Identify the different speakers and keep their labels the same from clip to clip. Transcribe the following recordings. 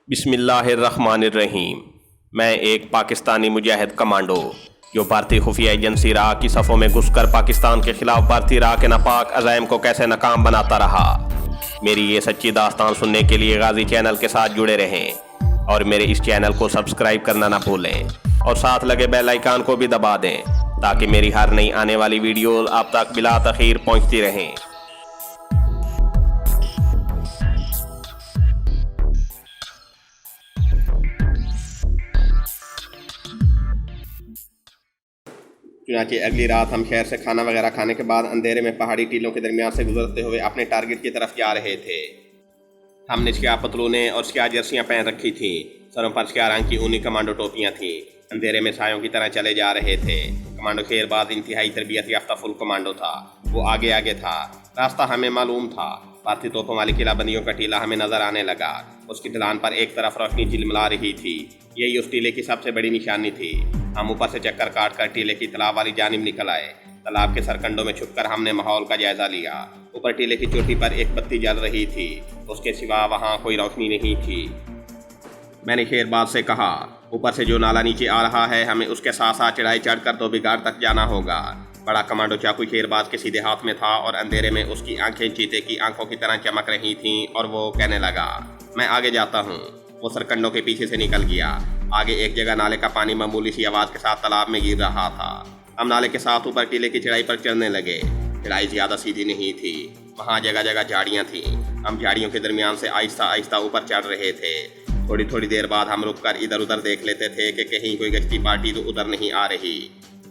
Speaker 1: بسم اللہ الرحمن الرحیم۔ میں ایک پاکستانی مجاہد کمانڈو جو بھارتی خفیہ ایجنسی را کی صفوں میں گھس کر پاکستان کے خلاف بھارتی را کے ناپاک عزائم کو کیسے ناکام بناتا رہا۔ میری یہ سچی داستان سننے کے لیے غازی چینل کے ساتھ جڑے رہیں اور میرے اس چینل کو سبسکرائب کرنا نہ بھولیں اور ساتھ لگے بیل آئیکن کو بھی دبا دیں تاکہ میری ہر نئی آنے والی ویڈیوز آپ تک بلا تاخیر پہنچتی رہیں۔ چنانچہ اگلی رات ہم شہر سے کھانا وغیرہ کھانے کے بعد اندھیرے میں پہاڑی ٹیلوں کے درمیان سے گزرتے ہوئے اپنے ٹارگٹ کی طرف جا رہے تھے۔ ہم نے سیاہ پتلونیں اور سیاہ جرسیاں پہن رکھی تھیں، سروں پر سیاہ رنگ کی اونی کمانڈو ٹوپیاں تھیں۔ اندھیرے میں سایوں کی طرح چلے جا رہے تھے۔ کمانڈو شیر باز انتہائی تربیت یافتہ فل کمانڈو تھا۔ وہ آگے آگے تھا۔ راستہ ہمیں معلوم تھا۔ بھارتی توپوں والی قلعہ بندیوں کا ٹیلہ ہمیں نظر آنے لگا۔ اس کی ڈھلان پر ایک طرف روشنی جلملا رہی تھی۔ یہی اس ٹیلے کی سب سے بڑی نشانی تھی۔ ہم اوپر سے چکر کاٹ کر ٹیلے کی تالاب والی جانب نکل آئے۔ تالاب کے سرکنڈوں میں چھپ کر ہم نے ماحول کا جائزہ لیا۔ اوپر ٹیلے کی چوٹی پر ایک بتی جل رہی تھی، اس کے سوا وہاں کوئی روشنی نہیں تھی۔ میں نے شیر باز سے کہا، اوپر سے جو نالا نیچے آ رہا ہے، ہمیں اس کے ساتھ ساتھ چڑھائی چڑھ کر تو بگاڑ تک جانا ہوگا۔ بڑا کمانڈو چاقو شیر باز کے سیدھے ہاتھ میں تھا اور اندھیرے میں اس کی آنکھیں چیتے کی آنکھوں کی طرح چمک رہی تھیں اور وہ کہنے لگا، میں آگے جاتا ہوں۔ وہ سرکنڈوں کے پیچھے سے نکل گیا۔ آگے ایک جگہ نالے کا پانی معمولی سی آواز کے ساتھ تالاب میں گر رہا تھا۔ ہم نالے کے ساتھ اوپر ٹیلے کی چڑھائی پر چڑھنے لگے۔ چڑھائی زیادہ سیدھی نہیں تھی، وہاں جگہ جگہ جھاڑیاں تھیں۔ ہم جھاڑیوں کے درمیان سے آہستہ آہستہ اوپر چڑھ رہے تھے۔ تھوڑی دیر بعد ہم رک کر ادھر ادھر دیکھ لیتے تھے کہ کہیں کوئی گشتی پارٹی تو ادھر نہیں آ رہی۔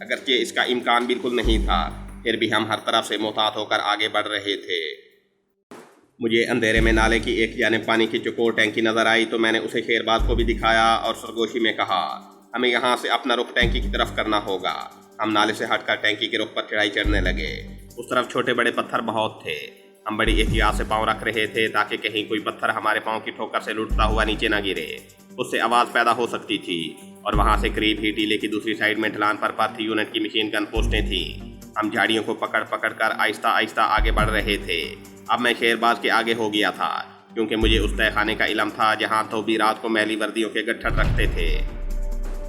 Speaker 1: اگرچہ اس کا امکان بالکل نہیں تھا، پھر بھی ہم ہر طرف سے محتاط ہو کر آگے بڑھ رہے تھے۔ مجھے اندھیرے میں نالے کی ایک جانب پانی کی چوکور ٹینکی نظر آئی تو میں نے اسے شیر باز کو بھی دکھایا اور سرگوشی میں کہا، ہمیں یہاں سے اپنا رخ ٹینکی کی طرف کرنا ہوگا۔ ہم نالے سے ہٹ کر ٹینکی کے رخ پر چڑھائی چڑھنے لگے۔ اس طرف چھوٹے بڑے پتھر بہت تھے۔ ہم بڑی احتیاط سے پاؤں رکھ رہے تھے تاکہ کہیں کوئی پتھر ہمارے پاؤں کی ٹھوکر سے لٹتا ہوا نیچے نہ گرے۔ اس سے آواز پیدا ہو سکتی تھی اور وہاں سے قریب ہی ٹیلے کی دوسری سائیڈ میں ڈھلان پر پارتھی یونٹ کی مشین گن پوسٹیں تھیں۔ ہم جھاڑیوں کو پکڑ کر آہستہ آہستہ آگے بڑھ رہے تھے۔ اب میں شیر باز کے آگے ہو گیا تھا، کیونکہ مجھے اس تہہ خانے کا علم تھا جہاں دھوبی رات کو میلی وردیوں کے گٹھڑ رکھتے تھے۔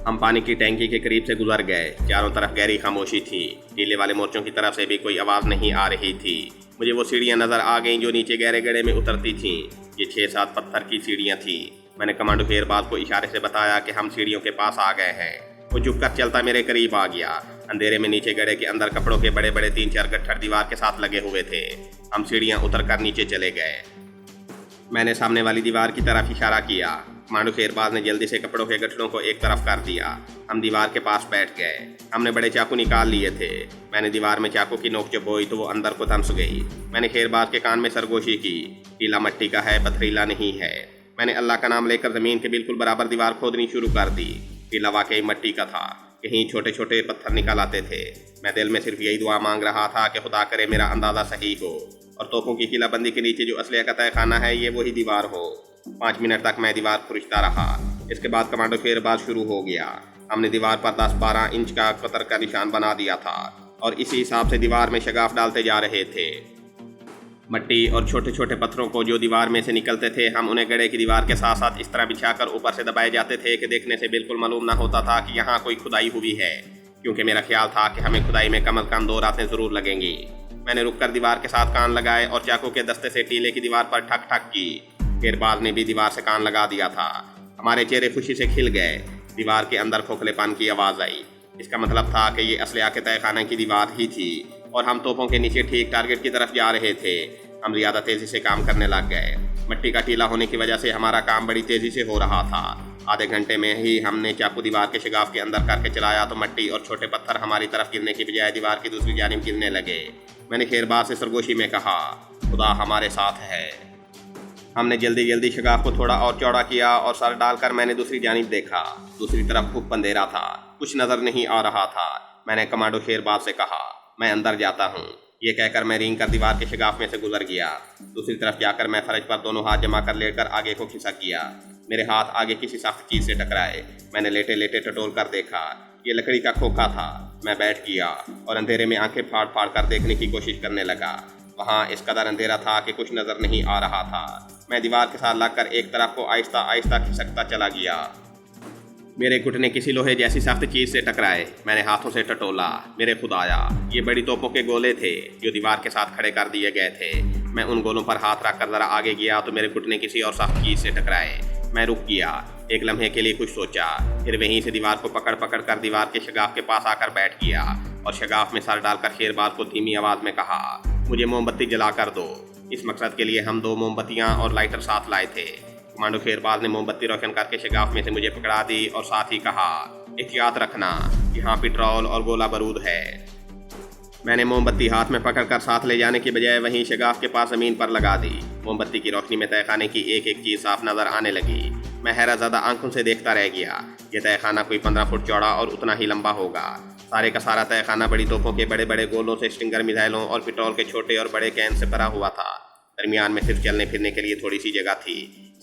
Speaker 1: ہم پانی کی ٹینکی کے قریب سے گزر گئے۔ چاروں طرف گہری خاموشی تھی۔ ٹیلے والے مورچوں کی طرف سے بھی کوئی آواز نہیں آ رہی تھی۔ مجھے وہ سیڑھیاں نظر آ گئیں جو نیچے گہرے گڑھے میں اترتی تھیں۔ یہ 6-7 پتھر کی سیڑھیاں تھیں۔ میں نے کمانڈو شیر باز کو اشارے سے بتایا کہ ہم سیڑھیوں کے پاس آ گئے ہیں۔ وہ جھک کر چلتا میرے قریب آ گیا۔ اندھیرے میں نیچے گڑھے کے اندر کپڑوں کے بڑے بڑے 3-4 گٹھڑ دیوار کے ساتھ لگے ہوئے تھے۔ ہم سیڑھیاں اتر کر نیچے چلے گئے۔ میں نے سامنے والی دیوار کی طرف اشارہ کیا۔ کمانڈو شیر باز نے جلدی سے کپڑوں کے گٹھڑوں کو ایک طرف کر دیا۔ ہم دیوار کے پاس بیٹھ گئے۔ ہم نے بڑے چاقو نکال لیے تھے۔ میں نے دیوار میں چاقو کی نوک چبوئی تو وہ اندر کو دھنس گئی۔ میں نے شیر باز کے کان میں سرگوشی کی، ٹیلہ مٹی کا ہے، پتھریلا نہیں ہے۔ میں نے اللہ کا نام لے کر زمین کے بالکل برابر دیوار کھودنی شروع کر دی۔ ٹیلہ واقعی مٹی کا تھا، کہیں چھوٹے چھوٹے پتھر نکل آتے تھے۔ میں دل میں صرف یہی دعا مانگ رہا تھا کہ خدا کرے میرا اندازہ صحیح ہو اور توپوں کی قلعہ بندی کے نیچے جو اسلحے کا تہہ خانہ ہے یہ وہی دیوار ہو۔ 5 منٹ تک میں دیوار کھرچتا رہا۔ اس کے بعد کمانڈو شیر باز شروع ہو گیا۔ ہم نے دیوار پر 10-12 انچ کا قطر کا نشان بنا دیا تھا اور اسی حساب سے دیوار میں شگاف ڈالتے جا رہے تھے۔ مٹی اور چھوٹے چھوٹے پتھروں کو جو دیوار میں سے نکلتے تھے ہم انہیں گڑھے کی دیوار کے ساتھ ساتھ اس طرح بچھا کر اوپر سے دبائے جاتے تھے کہ دیکھنے سے بالکل معلوم نہ ہوتا تھا کہ یہاں کوئی کھدائی ہوئی ہے، کیونکہ میرا خیال تھا کہ ہمیں کھدائی میں کم از کم 2 راتیں ضرور لگیں گی۔ میں نے رک کر دیوار کے ساتھ کان لگائے اور چاقو کے دستے سے ٹیلے کی دیوار پر ٹھک ٹھک کی۔ شیر باز نے بھی دیوار سے کان لگا دیا تھا۔ ہمارے چہرے خوشی سے کھل گئے۔ دیوار کے اندر کھوکھلے پن کی آواز آئی۔ اس کا مطلب تھا کہ یہ اسلحہ کے تہہ خانہ کی دیوار ہی تھی اور ہم توپوں کے نیچے ٹھیک ٹارگٹ کی طرف جا رہے تھے۔ ہم زیادہ تیزی سے کام کرنے لگ گئے۔ مٹی کا ٹیلہ ہونے کی وجہ سے ہمارا کام بڑی تیزی سے ہو رہا تھا۔ آدھے گھنٹے میں ہی ہم نے چاقو دیوار کے شگاف کے اندر کر کے چلایا تو مٹی اور چھوٹے پتھر ہماری طرف گرنے کی بجائے دیوار کی دوسری جانب گرنے لگے۔ میں نے شیر باز سے سرگوشی میں کہا، خدا ہمارے ساتھ ہے۔ ہم نے جلدی شگاف کو تھوڑا اور چوڑا کیا اور سر ڈال کر میں نے دوسری جانب دیکھا۔ دوسری طرف گھپ اندھیرا تھا، کچھ نظر نہیں آ رہا تھا۔ میں نے کمانڈو شیر باز سے کہا، میں اندر جاتا ہوں۔ یہ کہہ کر میں رینگ کر دیوار کے شگاف میں سے گزر گیا۔ دوسری طرف جا کر میں فرش پر دونوں ہاتھ جمع کر لیٹ کر آگے کو کھسک گیا۔ میرے ہاتھ آگے کسی سخت چیز سے ٹکرائے۔ میں نے لیٹے لیٹے ٹٹول کر دیکھا، یہ لکڑی کا کھوکھا تھا۔ میں بیٹھ گیا اور اندھیرے میں آنکھیں پھاڑ پھاڑ کر دیکھنے کی کوشش کرنے لگا۔ وہاں اس قدر اندھیرا تھا کہ کچھ نظر نہیں آ رہا تھا۔ میں دیوار کے ساتھ لگ کر ایک طرف کو آہستہ آہستہ کھسکتا چلا گیا۔ میرے گھٹنے کسی لوہے جیسی سخت چیز سے ٹکرائے۔ میں نے ہاتھوں سے ٹٹولا۔ میرے خدایا، یہ بڑی توپوں کے گولے تھے جو دیوار کے ساتھ کھڑے کر دیے گئے تھے۔ میں ان گولوں پر ہاتھ رکھ کر ذرا آگے گیا تو میرے گھٹنے کسی اور سخت چیز سے ٹکرائے۔ میں رک گیا، ایک لمحے کے لیے کچھ سوچا، پھر وہیں سے دیوار کو پکڑ پکڑ کر دیوار کے شگاف کے پاس آ کر بیٹھ گیا اور شگاف میں سر ڈال کر شیرباز کو دھیمی آواز میں کہا، مجھے موم بتی جلا کر دو۔ اس مقصد کے لیے ہم 2 موم بتیاں اور لائٹر ساتھ لائے تھے۔ کمانڈو شیرباز نے موم بتی روشن کر کے شگاف میں سے مجھے پکڑا دی اور ساتھ ہی کہا، احتیاط رکھنا، یہاں پٹرول اور گولہ بارود ہے۔ میں نے موم بتی ہاتھ میں پکڑ کر ساتھ لے جانے کی بجائے وہیں شگاف کے پاس زمین پر لگا دی۔ موم بتی کی روشنی میں تہہ خانے کی ایک ایک چیز صاف نظر آنے لگی۔ میں حیرت زدہ آنکھوں سے دیکھتا رہ گیا۔ یہ تہہ خانہ کوئی 15 فٹ چوڑا اور اتنا ہی لمبا ہوگا۔ سارے کا سارا تہہ خانہ بڑی توپوں کے بڑے بڑے گولوں سے، اسٹنگر میزائلوں اور پٹرول کے چھوٹے اور بڑے کین سے بھرا ہوا تھا۔ درمیان میں صرف چلنے پھرنے کے لیے تھوڑی سی جگہ تھی۔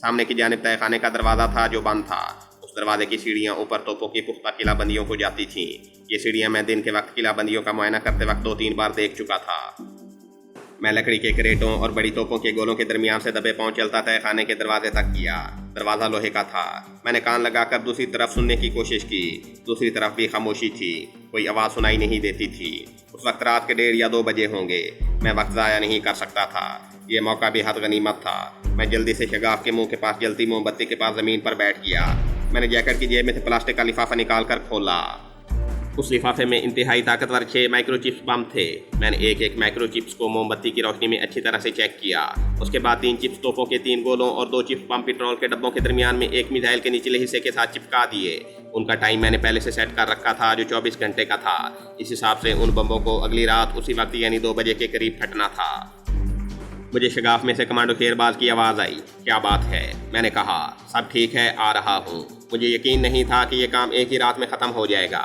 Speaker 1: سامنے کی جانب تہہ خانے کا دروازہ تھا جو بند تھا۔ اس دروازے کی سیڑھیاں اوپر توپوں کی پختہ قلعہ بندیوں کو جاتی تھیں۔ یہ سیڑھیاں میں دن کے وقت قلعہ بندیوں کا معائنہ کرتے وقت 2-3 بار دیکھ چکا تھا۔ میں لکڑی کے کریٹوں اور بڑی توپوں کے گولوں کے درمیان سے دبے پاؤں چلتا تہہ خانے کے دروازے تک گیا۔ دروازہ لوہے کا تھا۔ میں نے کان لگا کر دوسری طرف سننے کی کوشش کی۔ دوسری طرف بھی خاموشی تھی، کوئی آواز سنائی نہیں دیتی تھی۔ اس وقت رات کے 1:30 یا 2 بجے ہوں گے۔ میں وقت ضائع نہیں کر سکتا تھا۔ یہ موقع بھی حد غنیمت تھا۔ میں جلدی سے شگاف کے منہ کے پاس جلتی موم بتی کے پاس زمین پر بیٹھ گیا۔ میں نے جیکٹ کی جیب میں سے پلاسٹک کا لفافہ نکال کر کھولا۔ اس لفافے میں انتہائی طاقتور 6 مائکرو چپس بم تھے۔ میں نے ایک ایک مائکرو چپس کو موم بتی کی روشنی میں اچھی طرح سے چیک کیا۔ اس کے بعد 3 چپس توپوں کے 3 گولوں اور 2 چپس بم پٹرول کے ڈبوں کے درمیان میں ایک میزائل کے نچلے حصے کے ساتھ چپکا دیے۔ ان کا ٹائم میں نے پہلے سے سیٹ کر رکھا تھا جو 24 گھنٹے کا تھا۔ اس حساب سے ان بموں کو اگلی رات اسی وقت یعنی 2 بجے کے قریب پھٹنا تھا۔ مجھے شگاف میں سے کمانڈو شیرباز کی آواز آئی، کیا بات ہے؟ میں نے کہا، سب ٹھیک ہے، آ رہا ہوں۔ مجھے یقین نہیں تھا کہ یہ کام ایک ہی رات میں ختم ہو جائے گا۔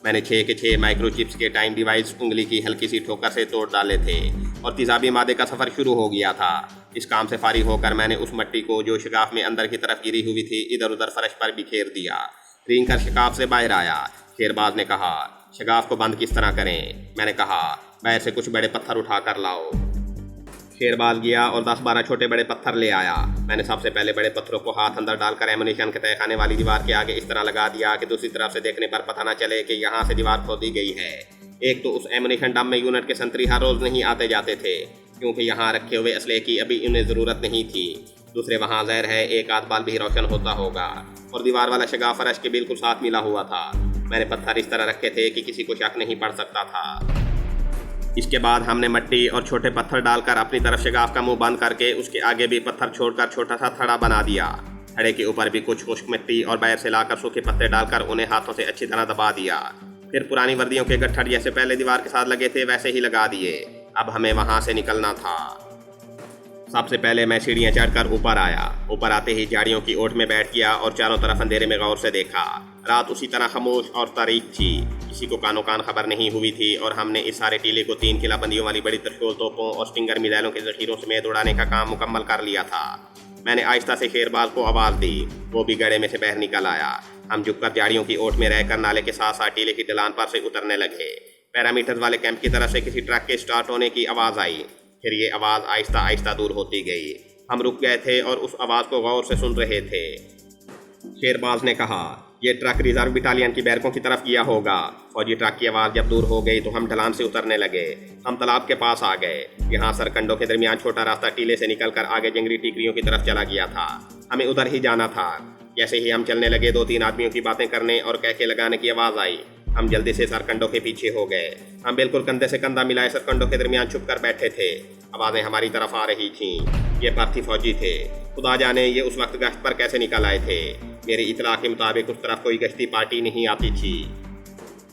Speaker 1: میں نے 6 کے 6 مائکرو چپس کے ٹائم ڈیوائس انگلی کی ہلکی سی ٹھوکر سے توڑ ڈالے تھے اور تیزابی مادے کا سفر شروع ہو گیا تھا۔ اس کام سے فارغ ہو کر میں نے اس مٹی کو جو شگاف میں اندر کی طرف گری ہوئی تھی ادھر ادھر فرش پر بکھیر دیا۔ رینگ کر شگاف سے باہر آیا۔ شیرباز نے کہا، شگاف کو بند کس طرح کریں؟ میں نے کہا، باہر سے کچھ بڑے پتھر اٹھا کر لاؤ۔ شیرباز گیا اور 10-12 چھوٹے بڑے پتھر لے آیا۔ میں نے سب سے پہلے بڑے پتھروں کو ہاتھ اندر ڈال کر ایمونیشن کے تہہ خانے والی دیوار کے آگے اس طرح لگا دیا کہ دوسری طرف سے دیکھنے پر پتہ نہ چلے کہ یہاں سے دیوار کھودی گئی ہے۔ ایک تو اس ایمونیشن ڈم میں یونٹ کے سنتری ہر روز نہیں آتے جاتے تھے کیونکہ یہاں رکھے ہوئے اسلحے کی ابھی انہیں ضرورت نہیں تھی۔ دوسرے وہاں ظاہر ہے ایک آدھ بال بھی روشن ہوتا ہوگا، اور دیوار والا شگاف فرش کے بالکل ساتھ ملا ہوا تھا۔ میں نے پتھر اس طرح رکھے تھے کہ کسی کو شک نہیں پڑ سکتا تھا۔ اس کے بعد ہم نے مٹی اور چھوٹے پتھر ڈال کر اپنی طرف شگاف کا منہ بند کر کے اس کے آگے بھی پتھر چھوڑ کر چھوٹا سا تھڑا بنا دیا۔ تھڑے کے اوپر بھی کچھ خشک مٹی اور باہر سے لا کر سوکھے پتے ڈال کر انہیں ہاتھوں سے اچھی طرح دبا دیا۔ پھر پرانی وردیوں کے گٹھڑ جیسے پہلے دیوار کے ساتھ لگے تھے ویسے ہی لگا دیے۔ اب ہمیں وہاں سے نکلنا تھا۔ سب سے پہلے میں سیڑھیاں چڑھ کر اوپر آیا۔ اوپر آتے ہی جھاڑیوں کی اوٹ میں بیٹھ گیا اور چاروں طرف اندھیرے میں غور سے دیکھا۔ رات اسی طرح خاموش اور تاریک تھی، کسی کو کانوں کان خبر نہیں ہوئی تھی، اور ہم نے اس سارے ٹیلے کو 3 قلعہ بندیوں والی بڑی ترشول توپوں اور اسٹنگر میزائلوں کے ذخیروں سمیت اڑانے کا کام مکمل کر لیا تھا۔ میں نے آہستہ سے شیرباز کو آواز دی، وہ بھی گڑھے میں سے باہر نکل آیا۔ ہم جھک کر جھاڑیوں کی اوٹ میں رہ کر نالے کے ساتھ ساتھ ٹیلے کی ڈھلان پر سے اترنے لگے۔ پیرامیٹر والے کیمپ کی طرف سے کسی ٹرک کے سٹارٹ ہونے کی آواز آئی، پھر یہ آواز آہستہ آہستہ دور ہوتی گئی۔ ہم رک گئے تھے اور اس آواز کو غور سے سن رہے تھے۔ شیرباز نے کہا، یہ ٹرک ریزرو بٹالین کی بیرکوں کی طرف گیا ہوگا۔ فوجی ٹرک کی آواز جب دور ہو گئی تو ہم ڈھلان سے اترنے لگے۔ ہم تالاب کے پاس آ گئے۔ یہاں سرکنڈوں کے درمیان چھوٹا راستہ ٹیلے سے نکل کر آگے جنگلی ٹیکریوں کی طرف چلا گیا تھا۔ ہمیں ادھر ہی جانا تھا۔ جیسے ہی ہم چلنے لگے 2-3 آدمیوں کی باتیں کرنے اور کہکے لگانے کی آواز آئی۔ ہم جلدی سے سرکنڈوں کے پیچھے ہو گئے۔ ہم بالکل کندھے سے کندھا ملائے سرکنڈوں کے درمیان چھپ کر بیٹھے تھے۔ آوازیں ہماری طرف آ رہی تھیں۔ یہ پرتھی فوجی تھے۔ خدا جانے یہ اس وقت گشت پر کیسے نکل آئے تھے۔ میری اطلاع کے مطابق اس طرف کوئی گشتی پارٹی نہیں آتی تھی۔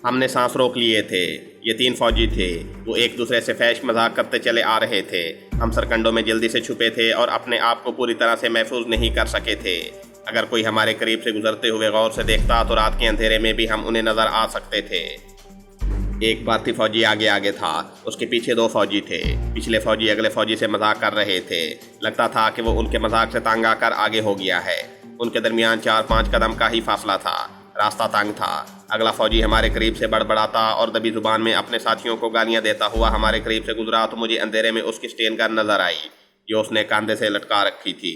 Speaker 1: ہم نے سانس روک لیے تھے۔ یہ 3 فوجی تھے۔ وہ ایک دوسرے سے فحش مذاق کرتے چلے آ رہے تھے۔ ہم سرکنڈوں میں جلدی سے چھپے تھے اور اپنے آپ کو پوری طرح سے محفوظ نہیں کر سکے تھے۔ اگر کوئی ہمارے قریب سے گزرتے ہوئے غور سے دیکھتا تو رات کے اندھیرے میں بھی ہم انہیں نظر آ سکتے تھے۔ ایک بھارتی فوجی آگے آگے تھا، اس کے پیچھے 2 فوجی تھے۔ پچھلے فوجی اگلے فوجی سے مذاق کر رہے تھے۔ لگتا تھا کہ وہ ان کے مذاق سے تنگ آ کر آگے ہو گیا ہے۔ ان کے درمیان 4-5 قدم کا ہی فاصلہ تھا۔ راستہ تنگ تھا۔ اگلا فوجی ہمارے قریب سے بڑبڑاتا اور دبی زبان میں اپنے ساتھیوں کو گالیاں دیتا ہوا ہمارے قریب سے گزرا تو مجھے اندھیرے میں اس کی سٹین گن نظر آئی جو اس نے کاندھے سے لٹکا رکھی تھی۔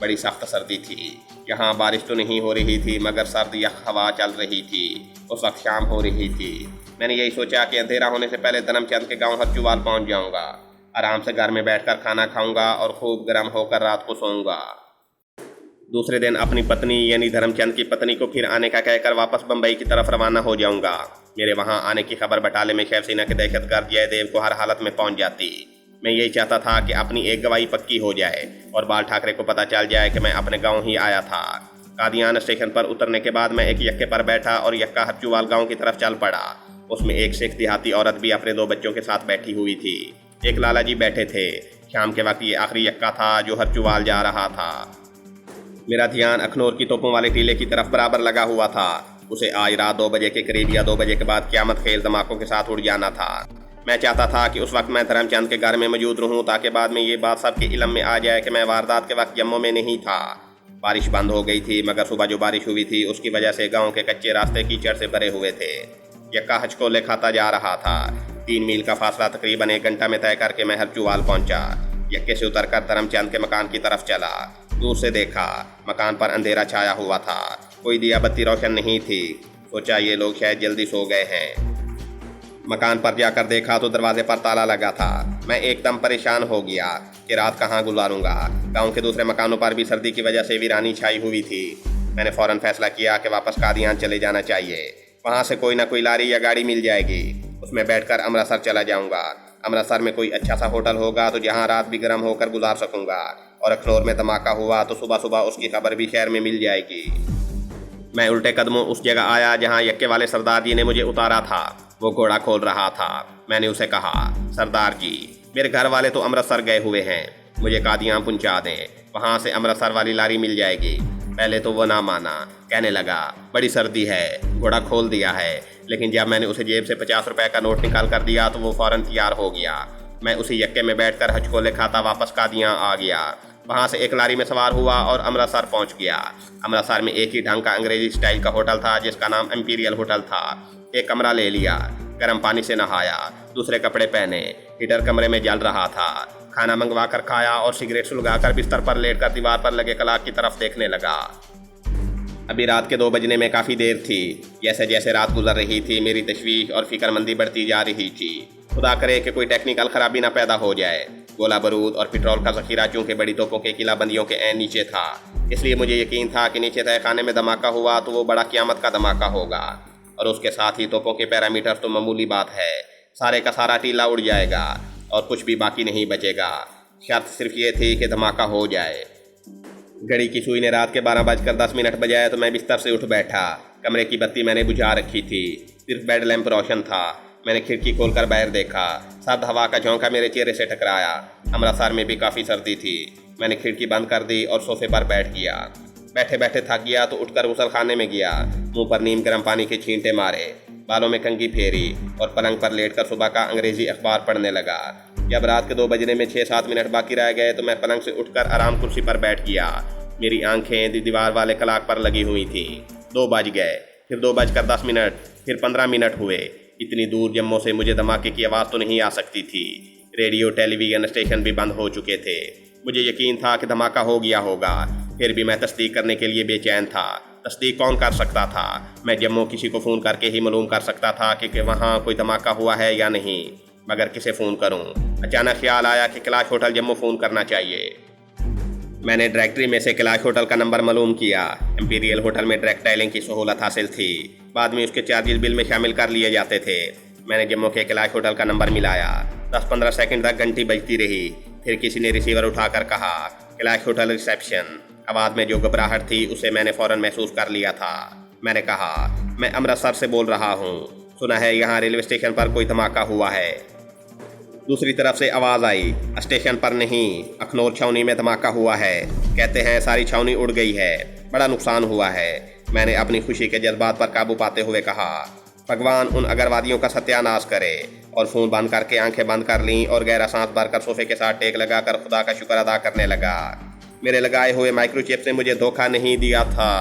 Speaker 1: بڑی سخت سردی تھی۔ یہاں بارش تو نہیں ہو رہی تھی مگر سرد یخ ہوا چل رہی تھی۔ اس وقت شام ہو رہی تھی۔ میں نے یہی سوچا کہ اندھیرا ہونے سے پہلے دھرم چند کے گاؤں ہرچوال پہنچ جاؤں گا۔ آرام سے گھر میں بیٹھ کر کھانا کھاؤں گا اور خوب گرم ہو کر رات کو سوؤں گا۔ دوسرے دن اپنی پتنی یعنی دھرم چند کی پتنی کو پھر آنے کا کہہ کر واپس بمبئی کی طرف روانہ ہو جاؤں گا۔ میرے وہاں آنے کی خبر بٹالے میں شیو سینا کے دہشت گرد جے دیو کو ہر حالت میں پہنچ جاتی۔ میں یہی چاہتا تھا کہ اپنی ایک گواہی پکی ہو جائے اور بال ٹھاکرے کو پتہ چل جائے کہ میں اپنے گاؤں ہی آیا تھا۔ قادیان اسٹیشن پر اترنے کے بعد میں ایک یکے پر بیٹھا اور یکا ہرچوال گاؤں کی طرف چل پڑا۔ اس میں ایک سکھ دیہاتی عورت بھی اپنے 2 بچوں کے ساتھ بیٹھی ہوئی تھی۔ ایک لالا جی بیٹھے تھے۔ شام کے وقت یہ آخری یکا تھا جو ہرچوال جا رہا تھا۔ میرا دھیان اخنور کی توپوں والے ٹیلے کی طرف برابر لگا ہوا تھا۔ اسے آج رات 2 بجے کے قریب یا 2 بجے کے بعد قیامت خیز دھماکوں کے ساتھ اڑ جانا تھا۔ میں چاہتا تھا کہ اس وقت میں دھرم چند کے گھر میں موجود رہوں تاکہ بعد میں یہ بات سب کے علم میں آ جائے کہ میں واردات کے وقت جموں میں نہیں تھا۔ بارش بند ہو گئی تھی مگر صبح جو بارش ہوئی تھی اس کی وجہ سے گاؤں کے کچے راستے کیچڑ سے بھرے ہوئے تھے۔ یکا ہچکولے کھاتا جا رہا تھا۔ 3 میل کا فاصلہ تقریباً 1 گھنٹہ میں طے کر کے میں ہرچوال پہنچا۔ یکے سے اتر کر دھرم چند کے مکان کی طرف چلا۔ دور سے دیکھا مکان پر اندھیرا چھایا ہوا تھا۔ کوئی دیا بتی روشن نہیں تھی۔ سوچا یہ لوگ شاید جلدی سو گئے ہیں۔ مکان پر جا کر دیکھا تو دروازے پر تالا لگا تھا۔ میں ایک دم پریشان ہو گیا کہ رات کہاں گزاروں گا۔ گاؤں کے دوسرے مکانوں پر بھی سردی کی وجہ سے ویرانی چھائی ہوئی تھی۔ میں نے فوراً فیصلہ کیا کہ واپس قادیان چلے جانا چاہیے۔ وہاں سے کوئی نہ کوئی لاری یا گاڑی مل جائے گی۔ اس میں بیٹھ کر امرتسر چلا جاؤں گا۔ امرتسر میں کوئی اچھا سا ہوٹل ہوگا تو جہاں رات بھی گرم ہو کر گزار سکوں گا، اور اخنور میں دھماکہ ہوا تو صبح صبح اس کی خبر بھی شہر میں مل جائے گی۔ میں الٹے قدموں اس جگہ آیا جہاں یکے والے سردار جی نے مجھے اتارا تھا۔ وہ گھوڑا کھول رہا تھا۔ میں نے اسے کہا، سردار جی میرے گھر والے تو امرتسر گئے ہوئے ہیں، مجھے قادیان پہنچا دیں، وہاں سے امرتسر والی لاری مل جائے گی۔ پہلے تو وہ نہ مانا، کہنے لگا بڑی سردی ہے، گھوڑا کھول دیا ہے۔ لیکن جب میں نے اسے جیب سے 50 روپے کا نوٹ نکال کر دیا تو وہ فوراً تیار ہو گیا۔ میں اسی یکے میں بیٹھ کر ہچکولے کھاتا واپس قادیان آ گیا۔ وہاں سے ایک لاری میں سوار ہوا اور امرتسر پہنچ گیا۔ امرتسر میں ایک ہی ڈھنگ کا انگریزی سٹائل کا ہوٹل تھا جس کا نام امپیریل ہوٹل تھا۔ ایک کمرہ لے لیا، گرم پانی سے نہایا، دوسرے کپڑے پہنے۔ ہیٹر کمرے میں جل رہا تھا۔ کھانا منگوا کر کھایا اور سگریٹ سلگا کر بستر پر لیٹ کر دیوار پر لگے کلاک کی طرف دیکھنے لگا۔ ابھی رات کے 2 بجنے میں کافی دیر تھی۔ جیسے جیسے رات گزر رہی تھی میری تشویش اور فکر مندی بڑھتی جا رہی تھی۔ خدا کرے کہ کوئی ٹیکنیکل خرابی نہ پیدا ہو جائے۔ گولہ بارود اور پٹرول کا ذخیرہ چونکہ بڑی توپوں کے قلعہ بندیوں کے عین نیچے تھا، اس لیے مجھے یقین تھا کہ نیچے تہہ خانے میں دھماکہ ہوا تو وہ بڑا قیامت کا دھماکہ ہوگا، اور اس کے ساتھ ہی توپوں کے پیرامیٹر تو معمولی بات ہے، سارے کا سارا ٹیلا اڑ جائے گا اور کچھ بھی باقی نہیں بچے گا۔ شرط صرف یہ تھی کہ دھماکہ ہو جائے۔ گھڑی کی سوئی نے رات کے 12:10 بجائے تو میں بستر سے اٹھ بیٹھا۔ کمرے کی بتی میں نے بجھا رکھی تھی، صرف بیڈ لیمپ روشن تھا۔ میں نے کھڑکی کھول کر باہر دیکھا۔ سرد ہوا کا جھونکا میرے چہرے سے ٹکرایا۔ امرتسر میں بھی کافی سردی تھی۔ میں نے کھڑکی بند کر دی اور صوفے پر بیٹھ گیا۔ بیٹھے بیٹھے تھک گیا تو اٹھ کر غسل خانے میں گیا۔ منہ پر نیم گرم پانی کے چھینٹے مارے، بالوں میں کنگھی پھیری اور پلنگ پر لیٹ کر صبح کا انگریزی اخبار پڑھنے لگا۔ جب رات کے 2 بجنے میں 6-7 منٹ باقی رہ گئے تو میں پلنگ سے اٹھ کر آرام کرسی پر بیٹھ گیا۔ میری آنکھیں دیوار والے کلاک پر لگی ہوئی تھیں۔ 2 بج گئے، پھر 2:10، پھر 15 منٹ ہوئے۔ اتنی دور جموں سے مجھے دھماکے کی آواز تو نہیں آ سکتی تھی۔ ریڈیو ٹیلی ویژن اسٹیشن بھی بند ہو چکے تھے۔ مجھے یقین تھا کہ دھماکہ ہو گیا ہوگا، پھر بھی میں تصدیق کرنے کے لیے بے چین تھا۔ تصدیق کون کر سکتا تھا؟ میں جموں کسی کو فون کر کے ہی معلوم کر سکتا تھا کہ وہاں کوئی دھماکہ ہوا ہے یا نہیں، مگر کسے فون کروں؟ اچانک خیال آیا کہ کیلاش ہوٹل جموں فون کرنا چاہیے۔ میں نے ڈائریکٹری میں سے کیلاش ہوٹل کا نمبر معلوم کیا۔ امپیریل ہوٹل میں ڈائریکٹ ڈائلنگ کی سہولت حاصل تھی، بعد میں اس کے چارجز بل میں شامل کر لیے جاتے تھے۔ میں نے جموں کے کیلاش ہوٹل کا نمبر ملایا۔ 10-15 سیکنڈ تک گھنٹی بجتی رہی، پھر کسی نے ریسیور اٹھا کر کہا، کیلاش ہوٹل ریسیپشن۔ آواز میں جو گھبراہٹ تھی اسے میں نے فوراً محسوس کر لیا تھا۔ میں نے کہا، میں امرتسر سے بول رہا ہوں، سنا ہے یہاں ریلوے اسٹیشن پر کوئی دھماکہ ہوا ہے۔ دوسری طرف سے آواز آئی، اسٹیشن پر نہیں، اخنور چھاونی میں دھماکہ ہوا ہے، کہتے ہیں ساری چھاونی اڑ گئی ہے، بڑا نقصان ہوا ہے۔ میں نے اپنی خوشی کے جذبات پر قابو پاتے ہوئے کہا، بھگوان ان اگروادیوں کا ستیہ ناش کرے، اور فون بند کر کے آنکھیں بند کر لیں اور گہرا سانس بھر کر صوفے کے ساتھ ٹیک لگا کر خدا کا شکر ادا کرنے لگا۔ میرے لگائے ہوئے مائکرو چپ نے مجھے دھوکہ نہیں دیا تھا۔